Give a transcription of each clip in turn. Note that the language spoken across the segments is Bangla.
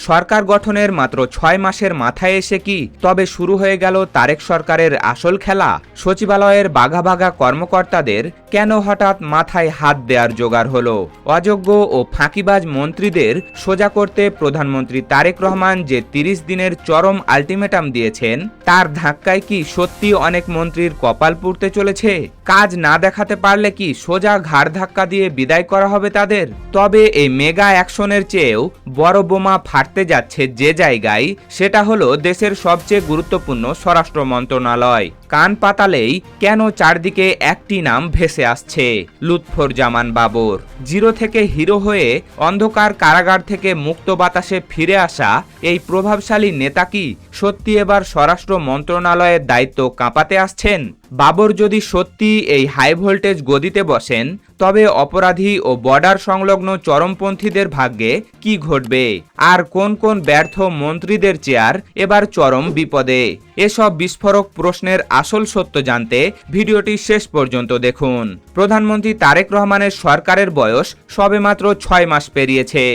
সরকার গঠনের মাত্র 6 মাসের মাথায় এসে কি তবে শুরু হয়ে গেল তারেক সরকারের আসল খেলা? সচিবালয়ের বাঘা বাঘা কর্মকর্তাদের কেন হঠাৎ মাথায় হাত দেওয়ার জোগাড় হলো? অযোগ্য ও ফাঁকিবাজ মন্ত্রীদের সোজা করতে প্রধানমন্ত্রী তারেক রহমান যে 30 দিনের চরম আলটিমেটাম দিয়েছেন, তার ধাক্কায় কি সত্যি অনেক মন্ত্রীর কপাল পুড়তে চলেছে? কাজ না দেখাতে পারলে কি সোজা ঘাড় ধাক্কা দিয়ে বিদায় করা হবে তাদের? তবে এই মেগা অ্যাকশনের চেয়েও বড় বোমা ফাটতে যাচ্ছে যে জায়গায়, সেটা হলো দেশের সবচেয়ে গুরুত্বপূর্ণ স্বরাষ্ট্র মন্ত্রণালয়। কান পাতালেই কেন চারদিকে একটি নাম ভেসে আসছে, লুৎফরজামান বাবর। জিরো থেকে হিরো হয়ে অন্ধকার কারাগার থেকে মুক্ত বাতাসে ফিরে আসা এই প্রভাবশালী নেতা কি সত্যি এবার স্বরাষ্ট্র মন্ত্রণালয়ের দায়িত্ব কাঁপাতে আসছেন? বাবর যদি সত্যি এই হাই ভোল্টেজ গদিতে বসেন, তবে অপরাধী ও বর্ডার সংলগ্ন চরমপন্থীদের ভাগ্যে কি ঘটবে? আর কোন কোন ব্যর্থ মন্ত্রীদের চেয়ার এবার চরম বিপদে? এসব বিস্ফোরক প্রশ্নের আসল সত্য জানতে ভিডিওটি শেষ পর্যন্ত দেখুন। প্রধানমন্ত্রী তারেক রহমানের সরকারের বয়স সবেমাত্র 6 মাস পেরিয়েছে,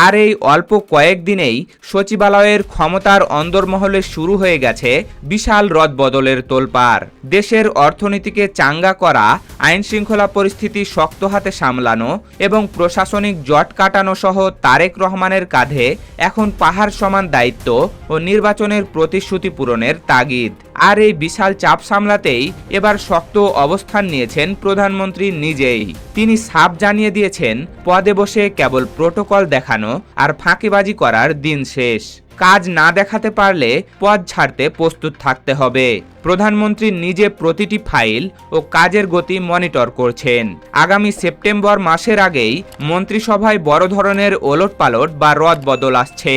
আর এই অল্প কয়েকদিনেই সচিবালয়ের ক্ষমতার অন্দরমহলে শুরু হয়ে গেছে বিশাল রদবদলের তোলপাড়। দেশের অর্থনীতিকে চাঙ্গা করা, আইন শৃঙ্খলা পরিস্থিতি শক্ত হাতে সামলানো এবং প্রশাসনিক জট কাটানো সহ তারেক রহমানের কাঁধে এখন পাহাড় সমান দায়িত্ব ও নির্বাচনের প্রতিশ্রুতি পূরণের তাগিদ। আর এই বিশাল চাপ সামলাতেই এবার শক্ত অবস্থান নিয়েছেন প্রধানমন্ত্রী নিজেই। তিনি সাফ জানিয়ে দিয়েছেন, পদে বসে কেবল প্রোটোকল দেখানো আর ফাঁকিবাজি করার দিন শেষ। কাজ না দেখাতে পারলে পদ ছাড়তে প্রস্তুত থাকতে হবে। প্রধানমন্ত্রী নিজে প্রতিটি ফাইল ও কাজের গতি মনিটর করছেন। আগামী সেপ্টেম্বর মাসের আগেই মন্ত্রিসভায় বড় ধরনের ওলটপালট বা রদবদল আসছে।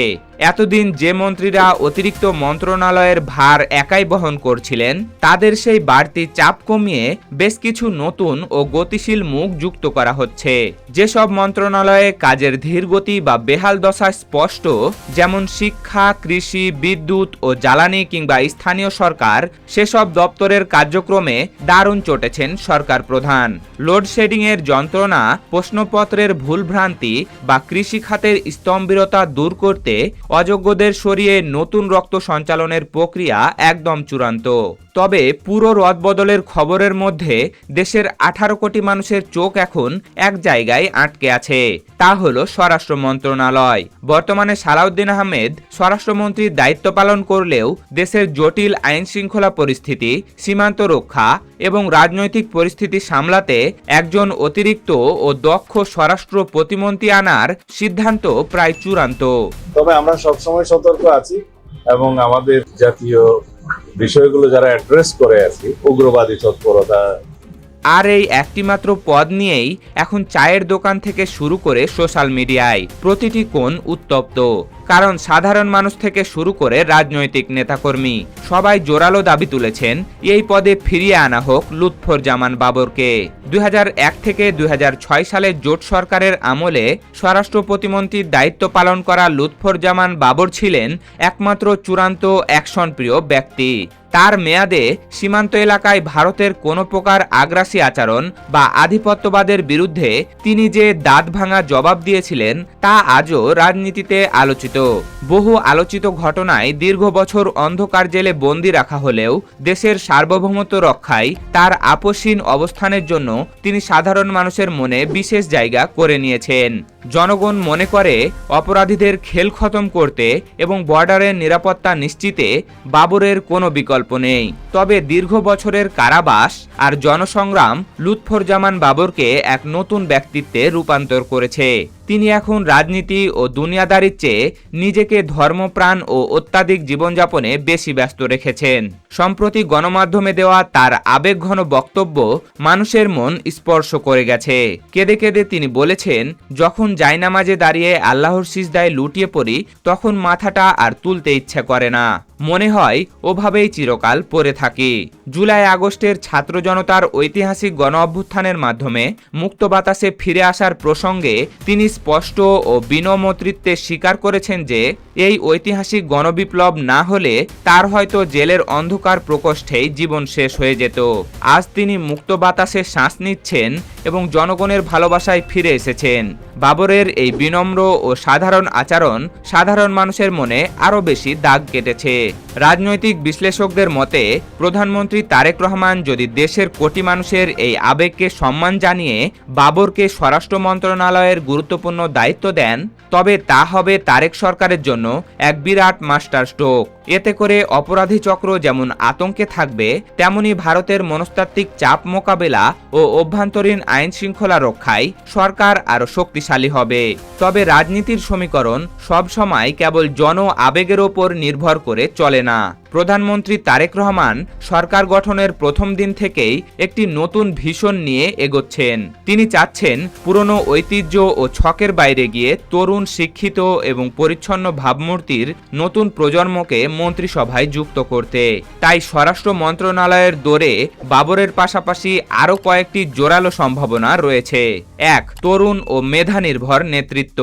এতদিন যে মন্ত্রীরা অতিরিক্ত মন্ত্রণালয়ের ভার একাই বহন করছিলেন, তাদের সেই বাড়তি চাপ কমিয়ে বেশ কিছু নতুন ও গতিশীল মুখ যুক্ত করা হচ্ছে। যেসব মন্ত্রণালয়ে কাজের ধীরগতি বা বেহাল দশা স্পষ্ট, যেমন শিক্ষা, কৃষি, বিদ্যুৎ ও জ্বালানি কিংবা স্থানীয় সরকার, সেসব দপ্তরের কার্যক্রমে দারুণ চটেছেন সরকার প্রধান। লোডশেডিং এর যন্ত্রণা, প্রশ্নপত্রের ভুলভ্রান্তি বা কৃষি খাতের স্তম্ভিরতা দূর করতে অযোগ্যদের সরিয়ে নতুন রক্ত সঞ্চালনের প্রক্রিয়া একদম চূড়ান্ত। তবে পুরো রদবদলের খবরের মধ্যে দেশের 18 কোটি মানুষের চোখ এখন এক জায়গায় আটকে আছে, তা হলো স্বরাষ্ট্র মন্ত্রণালয়। বর্তমানে সালাউদ্দিন আহমেদ স্বরাষ্ট্রমন্ত্রীর দায়িত্ব পালন করলেও দেশের জটিল আইন শৃঙ্খলা পরিস্থিতি, সীমান্ত রক্ষা এবং রাজনৈতিক পরিস্থিতি সামলাতে একজন অতিরিক্ত ও দক্ষ স্বরাষ্ট্র প্রতিমন্ত্রী আনার সিদ্ধান্ত প্রায় চূড়ান্ত। তবে আমরা সবসময় সতর্ক আছি এবং আমাদের জাতীয় বিষয়গুলো যারা অ্যাড্রেস করে আছি, উগ্রবাদী তৎপরতা। আর এই একটিমাত্র পদ নিয়েই এখন চায়ের দোকান থেকে শুরু করে সোশ্যাল মিডিয়ায় প্রতিটি কোণ উত্তপ্ত। কারণ সাধারণ মানুষ থেকে শুরু করে রাজনৈতিক নেতাকর্মী সবাই জোরালো দাবি তুলেছেন এই পদে ফিরিয়ে আনা হোক লুৎফরজামান বাবরকে। 2001 থেকে 2006 সালে জোট সরকারের আমলে স্বরাষ্ট্র প্রতিমন্ত্রীর দায়িত্ব পালন করা লুৎফরজামান বাবর ছিলেন একমাত্র চূড়ান্ত অ্যাকশনপ্রিয় ব্যক্তি। তার মেয়াদে সীমান্ত এলাকায় ভারতের কোনো প্রকার আগ্রাসী আচরণ বা আধিপত্যবাদের বিরুদ্ধে তিনি যে দাঁত ভাঙা জবাব দিয়েছিলেন, তা আজও রাজনীতিতে আলোচিত। বহু আলোচিত ঘটনায় দীর্ঘ বছর অন্ধকার জেলে বন্দী রাখা হলেও দেশের সার্বভৌমত্ব রক্ষায় তার আপোষহীন অবস্থানের জন্য তিনি সাধারণ মানুষের মনে বিশেষ জায়গা করে নিয়েছেন। জনগণ মনে করে অপরাধীদের খেল খতম করতে এবং বর্ডারের নিরাপত্তা নিশ্চিতে বাবরের কোনো বিকল্প নেই। তবে দীর্ঘ বছরের কারাবাস আর জনসংগ্রাম লুৎফরজামান বাবরকে এক নতুন ব্যক্তিত্বে রূপান্তর করেছে। তিনি এখন রাজনীতি ও দুনিয়াদারির চেয়ে নিজেকে ধর্মপ্রাণ ও অত্যাধিক জীবনযাপনে বেশি ব্যস্ত রেখেছেন। সম্প্রতি গণমাধ্যমে দেওয়া তার আবেগঘন বক্তব্য মানুষের মন স্পর্শ করে গেছে। কেঁদে কেঁদে তিনি বলেছেন, যখন জায়নামাজে দাঁড়িয়ে আল্লাহর সিজদায় লুটিয়ে পড়ি, তখন মাথাটা আর তুলতে ইচ্ছে করে না। মনে হয় ওভাবেই চিরকাল পড়ে থাকে। জুলাই আগস্টের ছাত্র জনতার ঐতিহাসিক গণ অভ্যুত্থানের মাধ্যমে মুক্ত বাতাসে ফিরে আসার প্রসঙ্গে তিনি স্পষ্ট ও বিনম্রচিত্তে স্বীকার করেছেন যে এই ঐতিহাসিক গণবিপ্লব না হলে তার হয়তো জেলের অন্ধকার প্রকোষ্ঠেই জীবন শেষ হয়ে যেত। আজ তিনি মুক্ত বাতাসে শ্বাস নিচ্ছেন এবং জনগণের ভালোবাসায় ফিরে এসেছেন। বাবরের এই বিনম্র ও সাধারণ আচরণ সাধারণ মানুষের মনে আরও বেশি দাগ কেটেছে। রাজনৈতিক বিশ্লেষকদের মতে প্রধানমন্ত্রী তারেক রহমান যদি দেশের কোটি মানুষের এই আবেগকে সম্মান জানিয়ে বাবরকে স্বরাষ্ট্র মন্ত্রণালয়ের গুরুত্বপূর্ণ দায়িত্ব দেন, তবে তা হবে তারেক সরকারের জন্য এক বিরাট মাস্টার স্ট্রোক। এতে করে অপরাধী চক্র যেমন আতঙ্কে থাকবে, তেমনি ভারতের মনস্তাত্ত্বিক চাপ মোকাবেলা ও অভ্যন্তরীণ আইন শৃঙ্খলা রক্ষায় সরকার আরও শক্তিশালী হবে। তবে রাজনীতির সমীকরণ সবসময় কেবল জন আবেগের ওপর নির্ভর করে চলে না। প্রধানমন্ত্রী তারেক রহমান সরকার গঠনের প্রথম দিন থেকেই একটি নতুন ভিশন নিয়ে এগোচ্ছেন। তিনি চাচ্ছেন পুরনো ঐতিহ্য ও ছকের বাইরে গিয়ে তরুণ, শিক্ষিত এবং পরিচ্ছন্ন ভাবমূর্তির নতুন প্রজন্মকে মন্ত্রিসভায় যুক্ত করতে। তাই স্বরাষ্ট্র মন্ত্রণালয়ের দৌড়ে বাবরের পাশাপাশি আরও কয়েকটি জোরালো সম্ভাবনা রয়েছে। ১. তরুণ ও মেধা নির্ভর নেতৃত্ব।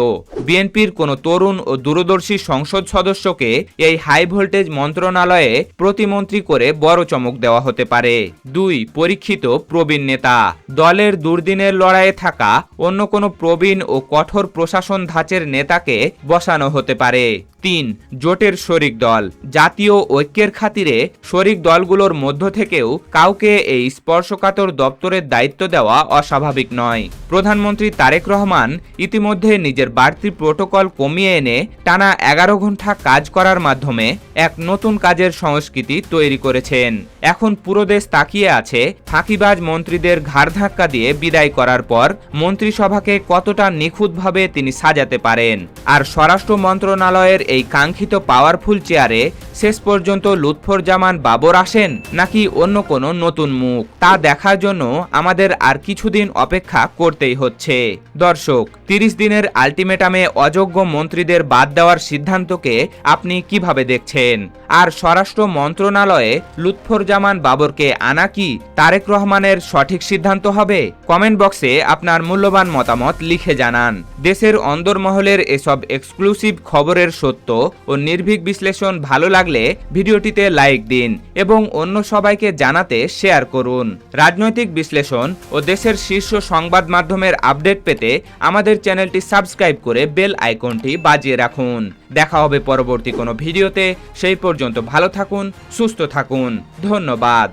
বিএনপির কোনো তরুণ ও দূরদর্শী সংসদ সদস্যকে এই হাই ভোল্টেজ মন্ত্রণালয়ে প্রতিমন্ত্রী করে বড় চমক দেওয়া হতে পারে। ২. পরীক্ষিত প্রবীণ নেতা। দলের দুর্দিনের লড়াইয়ে থাকা অন্য কোনো প্রবীণ ও কঠোর প্রশাসন ধাঁচের নেতাকে বসানো হতে পারে। ৩. জোটের শরিক দল। জাতীয় ঐক্যের খাতিরে শরিক দলগুলোর মধ্য থেকেও কাউকে এই স্পর্শকাতর দপ্তরের দায়িত্ব দেওয়া অস্বাভাবিক নয়। প্রধানমন্ত্রী তারেক রহমান ইতিমধ্যে নিজের বাড়তি প্রোটোকল কমিয়ে এনে টানা 11 ঘন্টা কাজ করার মাধ্যমে এক নতুন কাজের সংস্কৃতি তৈরি করেছেন। এখন পুরো দেশ তাকিয়ে আছে ফাঁকিবাজ মন্ত্রীদের ঘাড় ধাক্কা দিয়ে বিদায় করার পর মন্ত্রিসভাকে কতটা নিখুঁতভাবে তিনি সাজাতে পারেন। আর স্বরাষ্ট্র মন্ত্রণালয়ের এই কাঙ্ক্ষিত পাওয়ারফুল চেয়ারে শেষ পর্যন্ত লুৎফরজামান বাবর আসেন নাকি অন্য কোনো নতুন মুখ, তা দেখার জন্য আমাদের আর কিছুদিন অপেক্ষা করতেই হচ্ছে। দর্শক, 30 দিনের আলটিমেটামে অযোগ্য মন্ত্রীদের বাদ দেওয়ার সিদ্ধান্তকে আপনি কিভাবে দেখছেন? আর স্বরাষ্ট্র মন্ত্রণালয়ে লুৎফরজামান বাবরকে আনা কি তারেক রহমানের সঠিক সিদ্ধান্ত হবে? কমেন্ট বক্সে আপনার মূল্যবান মতামত লিখে জানান। দেশের অন্দরমহলের এসব এক্সক্লুসিভ খবরের সত্য ও নির্ভীক বিশ্লেষণ ভালো লাগলে ভিডিওটিতে লাইক দিন এবং অন্য সবাইকে জানাতে শেয়ার করুন। রাজনৈতিক বিশ্লেষণ ও দেশের শীর্ষ সংবাদ মাধ্যমের আপডেট পেতে আমাদের চ্যানেলটি সাবস্ক্রাইব করে বেল আইকনটি বাজিয়ে রাখুন। দেখা হবে পরবর্তী কোনো ভিডিওতে। সেই পর্যন্ত ভালো থাকুন, সুস্থ থাকুন। ধন্যবাদ।